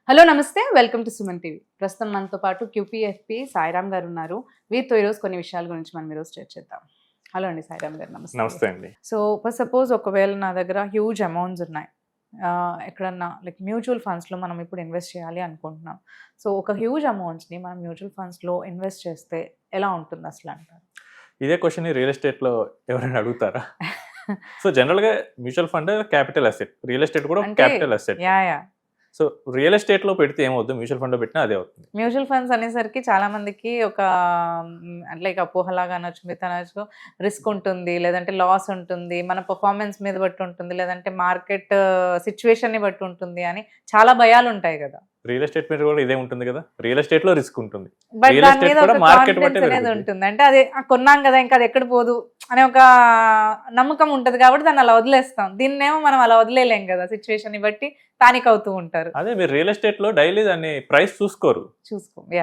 Hello నమస్తే, welcome to Suman TV. ప్రస్తుతం మనతో పాటు క్యూపీఎఫ్పి సాయిరామ్ గారు ఉన్నారు. వీరితో ఈరోజు కొన్ని విషయాల గురించి మనం ఈరోజు చర్చిద్దాం. హలో అండి సాయిరామ్ గారు, నమస్తే. నమస్తే అండి. సో సపోజ్ ఒకవేళ నా దగ్గర హ్యూజ్ అమౌంట్స్ ఉన్నాయి, ఎక్కడన్నా లైక్ మ్యూచువల్ ఫండ్స్లో మనం ఇప్పుడు ఇన్వెస్ట్ చేయాలి అనుకుంటున్నాం. సో ఒక హ్యూజ్ అమౌంట్స్ని మనం మ్యూచువల్ ఫండ్స్లో ఇన్వెస్ట్ చేస్తే ఎలా ఉంటుంది అసలు అంటారు? ఇదే క్వశ్చన్ రియల్ ఎస్టేట్లో ఎవరైనా అడుగుతారా? సో జనరల్గా mutual fund capital asset, real estate కూడా capital asset. Yeah. So real ఎస్టేట్లో పెడితే ఏమవుతుంది, మ్యూచువల్ ఫండ్లో పెట్టినా అదే అవుతుంది. మ్యూచువల్ ఫండ్స్ అనేసరికి చాలా మందికి ఒక లైక్ అపోహలాగా అనొచ్చు, మిత్ అనొచ్చు. రిస్క్ ఉంటుంది, లేదంటే లాస్ ఉంటుంది, మన పర్ఫార్మెన్స్ మీద బట్టి ఉంటుంది, లేదంటే మార్కెట్ సిచ్యువేషన్ని బట్టి ఉంటుంది అని చాలా భయాలు ఉంటాయి కదా. రియల్ ఎస్టేట్ మీద కూడా ఇదే ఉంటుంది కదా, రియల్ ఎస్టేట్లో రిస్క్ ఉంటుంది, బట్ రియల్ దాని ఎస్టేట్ మీద కూడా ఒక మార్కెట్ కాన్ఫిడెన్స్ బట్టే అనేది పెరుగుతుంది. ఉంటుంది. అంటే అదే కొన్నాం కదా, ఇంకా అది ఎక్కడ పోదు అనే ఒక నమ్మకం ఉంటుంది కాబట్టి దాన్ని అలా వదిలేస్తాం. దీన్నేమో మనం అలా వదిలేలేం కదా, సిచ్యువేషన్ ని బట్టి పానిక్ అవుతూ ఉంటారు. అదే మీరు రియల్ ఎస్టేట్లో డైలీ దాన్ని ప్రైస్ చూసుకోరు,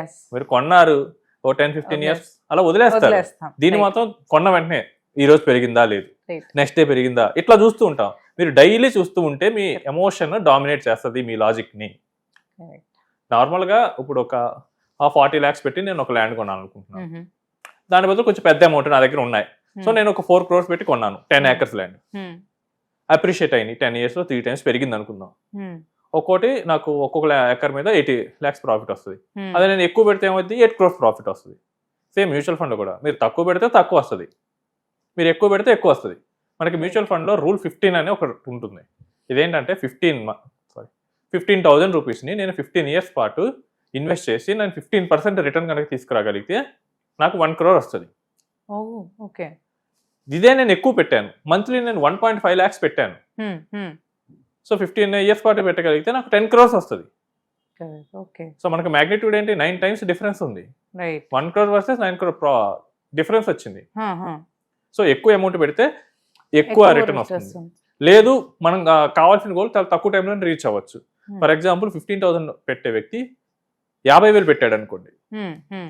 ఎస్, మీరు కొన్నారు ఓ 10-15 ఇయర్స్ అలా వదిలేస్తారు. వదిలేస్తాం. దీని మాత్రం కొన్న వెంటనే ఈ రోజు పెరిగిందా లేదు, Right. నెక్స్ట్ డే పెరిగిందా, ఇట్లా చూస్తూ ఉంటాం. మీరు డైలీ చూస్తూ ఉంటే మీ ఎమోషన్ డామినేట్ చేస్తుంది మీ లాజిక్ ని. Correct. నార్మల్గా ఇప్పుడు ఒక 40 lakhs పెట్టి నేను ఒక ల్యాండ్ కొనాలి అనుకుంటున్నాను. Mhm. దాని బదులు కొంచెం పెద్ద అమౌంట్ నా దగ్గర ఉన్నాయి. సో నేను ఒక 4 crores పెట్టి కొన్నాను 10 acres ల్యాండ్. Hmm. అప్రిషియేట్ అయింది, 10 years లో 3 times పెరిగింది అనుకుందాం. Hmm. ఒక్కోటి నాకు ఒక్కొక్క ఎకర్ మీద 80 lakhs ప్రాఫిట్ వస్తుంది. Hmm. అదే నేను ఎక్కువ పెడితే ఏమవుతుంది, 8 crores ప్రాఫిట్ వస్తుంది. సేమ్ మ్యూచువల్ ఫండ్ కూడా మీరు తక్కువ పెడితే తక్కువ వస్తుంది, మీరు ఎక్కువ పెడితే ఎక్కువ వస్తుంది. మనకి మ్యూచువల్ ఫండ్లో రూల్ 15 అనే ఒకటి ఉంటుంది. ఇదేంటంటే 15,000 రూపీస్ని నేను 15 years పాటు ఇన్వెస్ట్ చేసి నేను 15% రిటర్న్ కనుక తీసుకురాగలిగితే నాకు 1 crore వస్తుంది. Oh, okay. ఇదే నేను ఎక్కువ పెట్టాను, మంత్లీ నేను 1.5 lakhs పెట్టాను. Hmm. Hmm. సో 15 years పాటు పెట్టగలిగితే నాకు 10 crores వస్తుంది. Correct. Okay. సో మనకు మ్యాగ్నిట్యూడ్ ఏంటి, 9 times డిఫరెన్స్ ఉంది. Right. 1 crore versus 9 crore difference వచ్చింది. Huh, huh. సో ఎక్కువ అమౌంట్ పెడితే ఎక్కువ రిటర్న్ వస్తుంది. వస్తుంది. లేదు మనం కావాల్సిన గోల్ చాలా తక్కువ టైంలో రీచ్ అవ్వచ్చు. Hmm. ఫర్ ఎగ్జాంపుల్ 15,000 పెట్టే వ్యక్తి 50,000 పెట్టాడు అనుకోండి, Hmm. Hmm.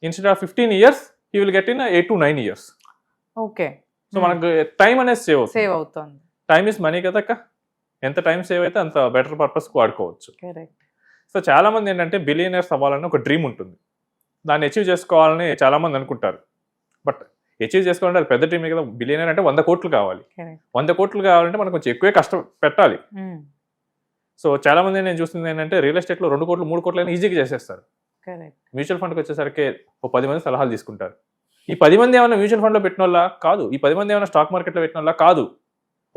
Instead of 15 years he will get in 8 to 9 years. Okay. So మనకు టైం అనేది సేవ్ అవుతుంది. సేవ్ అవుతుంది. టైం ఇస్ మనీ కదక్క, ఎంత టైం సేవ్ అయితే అంత బెటర్ పర్పస్కి వాడుకోవచ్చు. Correct. సో చాలా మంది ఏంటంటే బిలియనర్స్ అవ్వాలని ఒక డ్రీమ్ ఉంటుంది, దాన్ని అచీవ్ చేసుకోవాలని చాలా మంది అనుకుంటారు. బట్ అచీవ్ చేసుకోవాలంటే అది పెద్ద డ్రీమే కదా. బిలియనర్ అంటే 100 కోట్లు కావాలి. Correct. 100 కోట్లు కావాలంటే మనకు కొంచెం ఎక్కువే కష్టం పెట్టాలి. Hmm. సో చాలా మంది నేను చూస్తుంది ఏంటంటే రియల్ ఎస్టేట్లో 2 కోట్లు 3 కోట్లు అయినా ఈజీగా చేసేస్తారు. Correct. మ్యూచువల్ ఫండ్కి వచ్చేసరికి ఒక 10 మంది సలహాలు తీసుకుంటారు. ఈ 10 మంది ఏమైనా మ్యూచువల్ ఫండ్లో పెట్టిన వాళ్ళ కాదు, ఈ 10 మంది ఏమైనా స్టాక్ మార్కెట్లో పెట్టిన వాళ్ళ కాదు.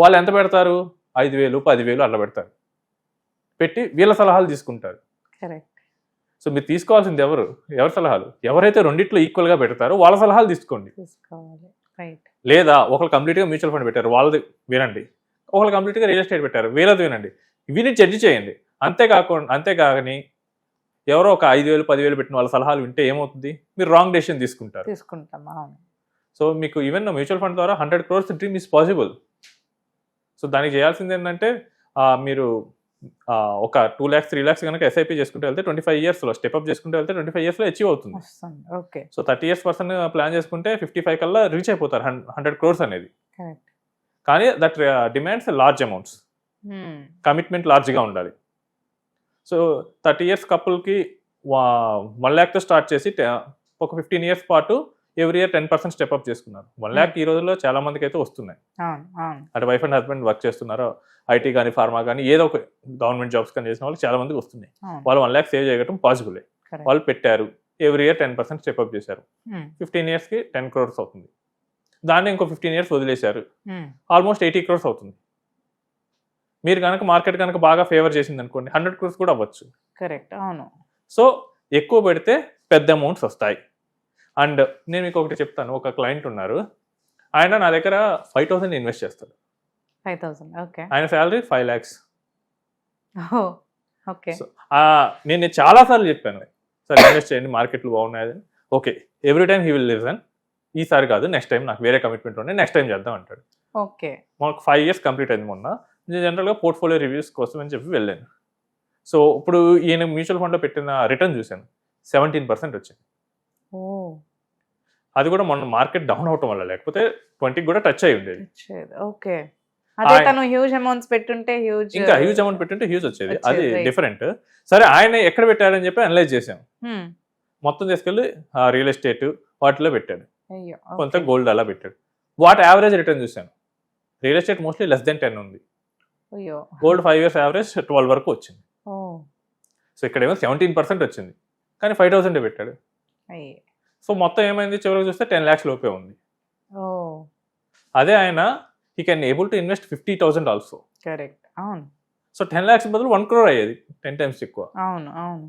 వాళ్ళు ఎంత పెడతారు, 5,000 10,000 అట్లా పెడతారు, పెట్టి వీళ్ళ సలహాలు తీసుకుంటారు. Correct. సో మీరు తీసుకోవాల్సింది ఎవరి సలహాలు, ఎవరైతే రెండిట్లో ఈక్వల్గా పెడతారో వాళ్ళ సలహాలు తీసుకోండి. తీసుకోవాలి. రైట్. లేదా ఒకరు కంప్లీట్గా మ్యూచువల్ ఫండ్ పెట్టారు వాళ్ళది వినండి, ఒకరు కంప్లీట్గా రియల్ ఎస్టేట్ పెట్టారు వీళ్ళది వినండి, వీని జడ్జి చేయండి. అంతేకాని ఎవరో ఒక 5,000 10,000 పెట్టిన వాళ్ళ సలహాలు వింటే ఏమవుతుంది, మీరు రాంగ్ డెసిషన్ తీసుకుంటారు. తీసుకుంటాం. అవును. సో మీకు ఈవెన్ మ్యూచువల్ ఫండ్ ద్వారా 100 crores dream is possible. So దానికి చేయాల్సింది ఏంటంటే మీరు ఒక 2 lakhs 3 lakhs కనుక ఎస్ఐపి చేసుకుంటూ వెళ్తే 25 yearsలో స్టెప్అప్ చేసుకుంటూ వెళ్తే 25 yearsలో అచీవ్ అవుతుంది. Okay. So 30 years person plan చేసుకుంటే 55 కల్లా రీచ్ అయిపోతారు 100 crores అనేది. కరెక్ట్. కానీ that demands large amounts, commitment లార్జ్గా ఉండాలి. సో 30 years కపుల్కి 1 lakh స్టార్ట్ చేసి ఒక 15 years పాటు ఎవ్రీ ఇయర్ 10% స్టెప్అప్ చేసుకున్నారు. 1 lakh ఈ రోజుల్లో చాలా మందికి అయితే వస్తున్నాయి. అటు వైఫ్ అండ్ హస్బెండ్ వర్క్ చేస్తున్నారో, ఐటీ కానీ ఫార్మా కానీ ఏదో ఒక గవర్నమెంట్ జాబ్స్ కానీ చేసిన వాళ్ళు చాలా మందికి వస్తున్నాయి. వాళ్ళు 1 lakh సేవ్ చేయడం పాసిబులే. వాళ్ళు పెట్టారు, ఎవ్రీ ఇయర్ 10% స్టెప్అప్ చేశారు, 15 yearsకి 10 crores అవుతుంది. దాన్ని ఇంకో 15 years వదిలేశారు, ఆల్మోస్ట్ 80 crores అవుతుంది. మీరు కనుక మార్కెట్ కనుక బాగా ఫేవర్ చేసింది అనుకోండి 100 crores కూడా అవ్వచ్చు. కరెక్ట్. అవును. సో ఎక్కువ పెడితే పెద్ద అమౌంట్స్ వస్తాయి. అండ్ నేను మీకు ఒకటి చెప్తాను, ఒక క్లయింట్ ఉన్నారు, ఆయన నా దగ్గర 5,000 ఇన్వెస్ట్ చేస్తాడు. 5,000. ఓకే. ఆయన శాలరీ 5 lakhs. ఓకే. సో నేను చాలాసార్లు చెప్పాను, సార్ ఇన్వెస్ట్ చేయండి మార్కెట్లు బాగున్నాయి. Okay, every time he will listen. ఈసారి కాదు, నెక్స్ట్ టైం నాకు వేరే కమిట్మెంట్ ఉన్నాయి, నెక్స్ట్ టైం చేద్దాం అంటాడు. ఓకే. మాకు 5 years కంప్లీట్ అయింది మొన్న. నేను జనరల్గా పోర్ట్ఫోలియో రివ్యూస్ కోసం అని చెప్పి వెళ్ళాను. సో ఇప్పుడు ఈయన మ్యూచువల్ ఫండ్లో పెట్టిన రిటర్న్ చూశాను, 17% వచ్చింది. అది కూడా మొన్న మార్కెట్ డౌన్ అవటం వల్ల, లేకపోతే 20 కూడా టచ్ అయి ఉండేది. ఓకే. అదే తను హ్యూజ్ అమౌంట్స్ పెట్టుంటే ఇంకా హ్యూజ్ అమౌంట్ పెట్టుంటే హ్యూజ్ వచ్చేది, అది వచ్చేది, right. డిఫరెంట్. సరే ఆయన ఎక్కడ పెట్టాడని చెప్పి అనలైజ్ చేసాం, మొత్తం తీసుకెళ్ళి రియల్ ఎస్టేట్ వాటిలో పెట్టాడు, అయ్యో కొంత గోల్డ్ అలా పెట్టాడు. వాటి యావరేజ్ రిటర్న్ చూశాను, real estate mostly less than 10 ఉంది, అయ్యో గోల్డ్ 5 years యావరేజ్ 12 వరకు వచ్చింది. ఓ సో ఇక్కడేమో 17% వచ్చింది, కానీ 5,000 పెట్టాడు. అయ్యే సో మొత్తం ఏమైంది, చివరికి చూస్తే 10 lakhs లోపే ఉంది. ఓ అదే ఆయన he can able to invest 50,000 also. Correct, అవును సో 10 lakhs బదులు 1 crore అయ్యేది, 10 times ఎక్కువ. అవును అవును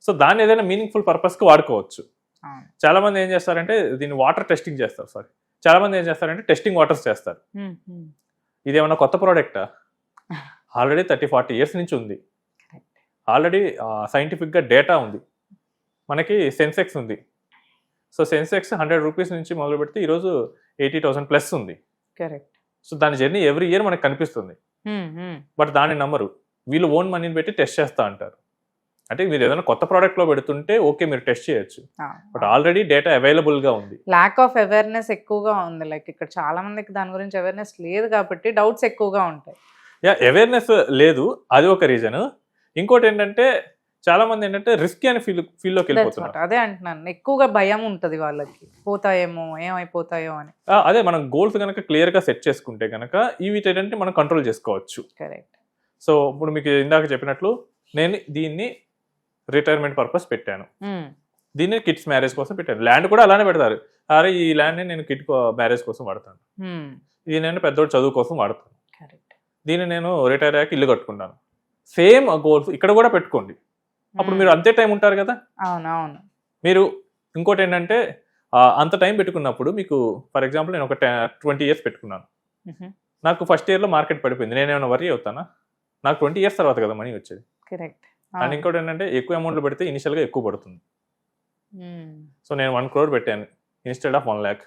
సో దాన్ని ఏదైనా మీనింగ్ఫుల్ పర్పస్కి వాడుకోవచ్చు. అవును. చాలా మంది ఏం చేస్తారంటే దీన్ని వాటర్ టెస్టింగ్ చేస్తారు, సారీ చాలా మంది ఏం చేస్తారంటే టెస్టింగ్ వాటర్స్ చేస్తారు. ఇది ఏమన్నా కొత్త ప్రోడక్టా? ఆల్రెడీ 30-40 years నుంచి ఉంది, ఆల్రెడీ సైంటిఫిక్గా డేటా ఉంది. మనకి సెన్సెక్స్ ఉంది, సో సెన్సెక్స్ 100 rupees నుంచి మొదలు పెడితే ఈరోజు 80,000 ప్లస్ ఉంది. కరెక్ట్. సో దాని జర్నీ ఎవ్రీ ఇయర్ మనకు కనిపిస్తుంది, బట్ దాని నమ్మరు. వీళ్ళు ఓన్ మనీని పెట్టి టెస్ట్ చేస్తా అంటారు. అంటే మీరు ఏదైనా కొత్త ప్రోడక్ట్లో పెడుతుంటే ఓకే మీరు టెస్ట్ చేయొచ్చు, బట్ ఆల్రెడీ డేటా అవైలబుల్గా ఉంది. ల్యాక్ ఆఫ్ అవేర్నెస్ ఎక్కువగా ఉంది, లైక్ ఇక్కడ చాలా మందికి దాని గురించి అవేర్నెస్ లేదు కాబట్టి డౌట్స్ ఎక్కువగా ఉంటాయి. అవేర్నెస్ లేదు, అది ఒక రీజన్. ఇంకోటి ఏంటంటే చాలా మంది ఏంటంటే రిస్కీ అని ఫీల్డ్లోకి వెళ్ళిపోతున్నారు. అదే అంటున్నాను, ఎక్కువగా భయం ఉంటుంది వాళ్ళకి, పోతాయేమో ఏమైపోతాయో అని. అదే మనం గోల్స్ కనుక క్లియర్గా సెట్ చేసుకుంటే కనుక వీటంటే మనం కంట్రోల్ చేసుకోవచ్చు. కరెక్ట్. సో ఇప్పుడు మీకు ఇందాక చెప్పినట్లు నేను దీన్ని రిటైర్మెంట్ పర్పస్ పెట్టాను, దీన్ని కిడ్స్ మ్యారేజ్ కోసం పెట్టాను. ల్యాండ్ కూడా అలానే పెడతారు, అరే ఈ ల్యాండ్ని నేను కిడ్ మ్యారేజ్ కోసం వాడతాను, ఇది నేను పెద్దోడు చదువు కోసం వాడతాను, దీన్ని నేను రిటైర్ అయ్యాక ఇల్లు కట్టుకుంటాను. సేమ్ గోల్స్ ఇక్కడ కూడా పెట్టుకోండి, అప్పుడు మీరు అంతే టైం ఉంటారు కదా. అవునవును. మీరు ఇంకోటి ఏంటంటే అంత టైం పెట్టుకున్నప్పుడు మీకు ఫర్ ఎగ్జాంపుల్ నేను ఒక 20 years పెట్టుకున్నాను, నాకు ఫస్ట్ ఇయర్లో మార్కెట్ పడిపోయింది, నేనేమైనా వరీ అవుతానా? నాకు 20 years తర్వాత కదా మనీ వచ్చేది. కరెక్ట్. అండ్ ఇంకోటి ఏంటంటే ఎక్కువ అమౌంట్లో పెడితే ఇనిషియల్గా ఎక్కువ పడుతుంది. సో నేను 1 crore పెట్టాను ఇన్స్టెడ్ ఆఫ్ 1 lakh,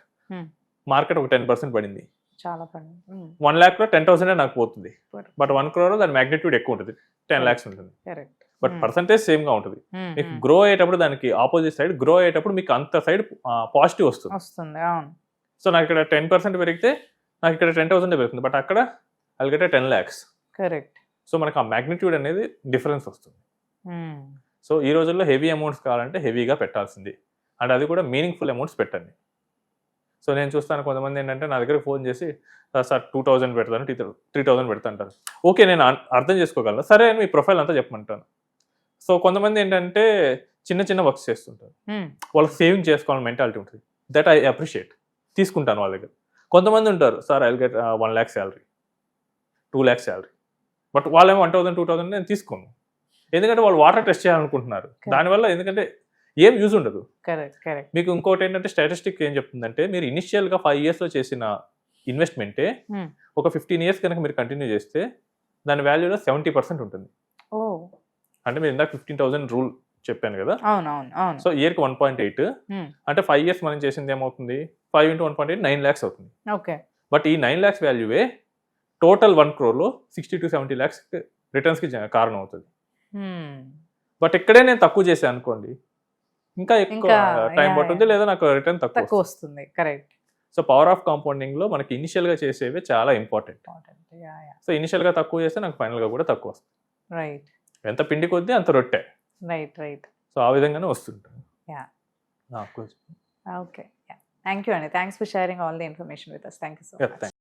మార్కెట్ ఒక 10% పడింది, చాలా పడింది. 1 lakhలో 10,000 నాకు పోతుంది, బట్ 1 crore దాని మ్యాగ్నిట్యూడ్ ఎక్కువ ఉంటుంది, 10 lakhs ఉంటుంది. కరెక్ట్. బట్ పర్సంటేజ్ సేమ్గా ఉంటుంది. మీకు గ్రో అయ్యేటప్పుడు దానికి ఆపోజిట్ సైడ్ గ్రో అయ్యేటప్పుడు మీకు అంత సైడ్ పాజిటివ్ వస్తుంది. అవును. సో నాకు ఇక్కడ 10% పెరిగితే నాకు ఇక్కడ 10,000 పెరుగుతుంది, బట్ అక్కడ అలాగే 10 lakhs. కరెక్ట్. సో మనకు ఆ మ్యాగ్నిట్యూడ్ అనేది డిఫరెన్స్ వస్తుంది. సో ఈ రోజుల్లో హెవీ అమౌంట్స్ కావాలంటే హెవీగా పెట్టాల్సింది, అండ్ అది కూడా మీనింగ్ఫుల్ అమౌంట్స్ పెట్టండి. సో నేను చూస్తాను కొంతమంది ఏంటంటే నా దగ్గర ఫోన్ చేసి సార్ 2,000 పెడతాను, 3,000 పెడతాంటారు. ఓకే, నేను అర్థం చేసుకోగలను, సరే మీ ప్రొఫైల్ అంతా చెప్పమంటాను. సో కొంతమంది ఏంటంటే చిన్న చిన్న వర్క్స్ చేస్తుంటారు, వాళ్ళకి సేవింగ్ చేసుకోవాలని మెంటాలిటీ ఉంటుంది, దట్ ఐ అప్రిషియేట్, తీసుకుంటాను వాళ్ళ దగ్గర. కొంతమంది ఉంటారు, sir I get 1 lakh salary, 2 lakh salary, but వాళ్ళేమో 1,000, 2,000 నేను తీసుకోను, ఎందుకంటే వాళ్ళు వాటర్ టెస్ట్ చేయాలనుకుంటున్నారు. దానివల్ల ఎందుకంటే ఏం యూజ్ ఉండదు. కరెక్ట్. మీకు ఇంకోటి ఏంటంటే స్టాటిస్టిక్ ఏం చెప్తుందంటే మీరు ఇనిషియల్గా 5 yearsలో చేసిన ఇన్వెస్ట్మెంటే ఒక 15 years కనుక మీరు కంటిన్యూ చేస్తే దాని వాల్యూలో 70% ఉంటుంది. అంటే మీరు ఇందాక 15,000 రూల్ చెప్పాను కదా. అవును. సో ఇయర్కి 1.8 అంటే 5 years మనం చేసింది ఏమవుతుంది, 5 into 1.8 9 lakhs అవుతుంది. ఓకే. బట్ ఈ 9 lakhs వాల్యూవే టోటల్ 1 crore 60 to 70 lakhs రిటర్న్స్కి కారణం అవుతుంది. బట్ ఇక్కడే నేను తక్కువ చేశాను అనుకోండి, ఇంకా ఎక్కువ టైం పడుతుంది, లేదా నాకు రిటర్న్ తక్కువ వస్తుంది. కరెక్ట్. సో పవర్ ఆఫ్ కాంపౌండింగ్లో మనకి ఇనిషియల్గా చేసేవి చాలా ఇంపార్టెంట్. సో ఇనిషియల్గా తక్కువ చేస్తే నాకు ఫైనల్గా కూడా తక్కువ వస్తుంది. రైట్. ఎంత పిండి కొద్దీ అంత రొట్టె. రైట్. సో ఆ విధంగానే వస్తుంటాయి. ఓకే. థ్యాంక్ యూ అండి. Thanks for sharing all the information with us. Thank you so much.